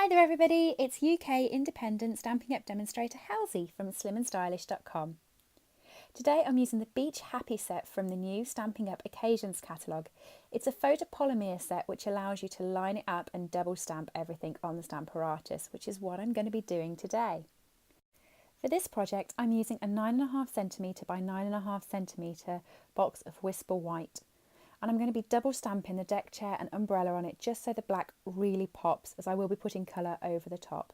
Hi there everybody, it's UK independent Stampin' Up demonstrator Halsey from slimandstylish.com. Today I'm using the Beach Happy set from the new Stampin' Up Occasions catalogue. It's a photopolymer set which allows you to line it up and double stamp everything on the Stamparatus, which is what I'm going to be doing today. For this project I'm using a 9.5cm by 9.5cm box of Whisper White. And I'm going to be double stamping the deck chair and umbrella on it just so the black really pops, as I will be putting colour over the top.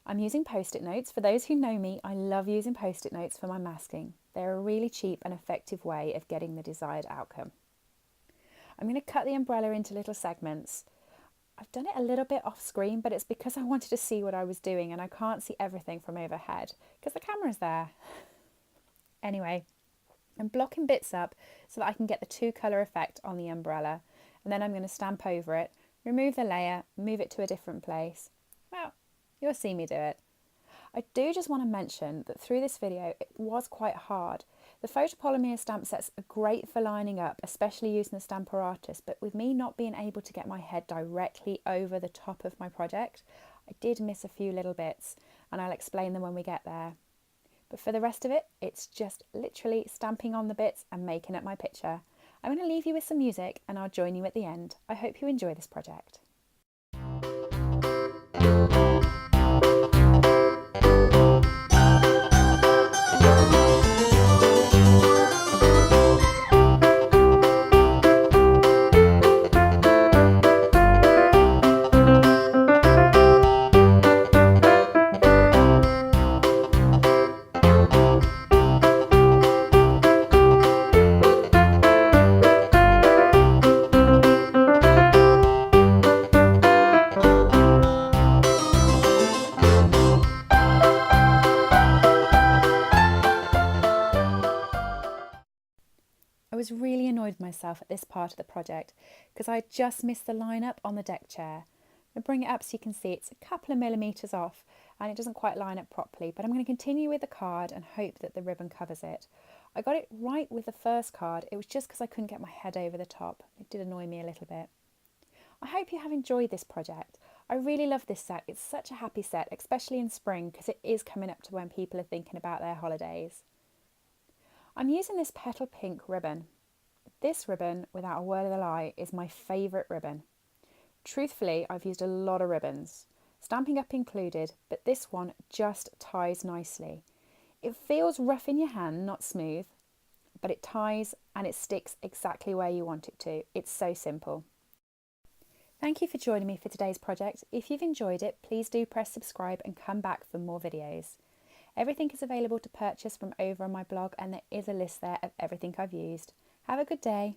I'm using post-it notes. For those who know me, I love using post-it notes for my masking. They're a really cheap and effective way of getting the desired outcome. I'm going to cut the umbrella into little segments. I've done it a little bit off screen, but it's because I wanted to see what I was doing and I can't see everything from overhead because the camera's there. Anyway, I'm blocking bits up so that I can get the two colour effect on the umbrella, and then I'm going to stamp over it, remove the layer, move it to a different place. Well, you'll see me do it. I do just want to mention that through this video it was quite hard. The photopolymer stamp sets are great for lining up, especially using the Stamparatus, but with me not being able to get my head directly over the top of my project, I did miss a few little bits, and I'll explain them when we get there. But for the rest of it, it's just literally stamping on the bits and making up my picture. I'm going to leave you with some music and I'll join you at the end. I hope you enjoy this project. I was really annoyed with myself at this part of the project because I just missed the line up on the deck chair. I'll bring it up so you can see it's a couple of millimetres off and it doesn't quite line up properly, but I'm going to continue with the card and hope that the ribbon covers it. I got it right with the first card, it was just because I couldn't get my head over the top. It did annoy me a little bit. I hope you have enjoyed this project. I really love this set, it's such a happy set, especially in spring because it is coming up to when people are thinking about their holidays. I'm using this petal pink ribbon. This ribbon, without a word of a lie, is my favourite ribbon. Truthfully, I've used a lot of ribbons, Stampin' Up included, but this one just ties nicely. It feels rough in your hand, not smooth, but it ties and it sticks exactly where you want it to. It's so simple. Thank you for joining me for today's project. If you've enjoyed it, please do press subscribe and come back for more videos. Everything is available to purchase from over on my blog and there is a list there of everything I've used. Have a good day.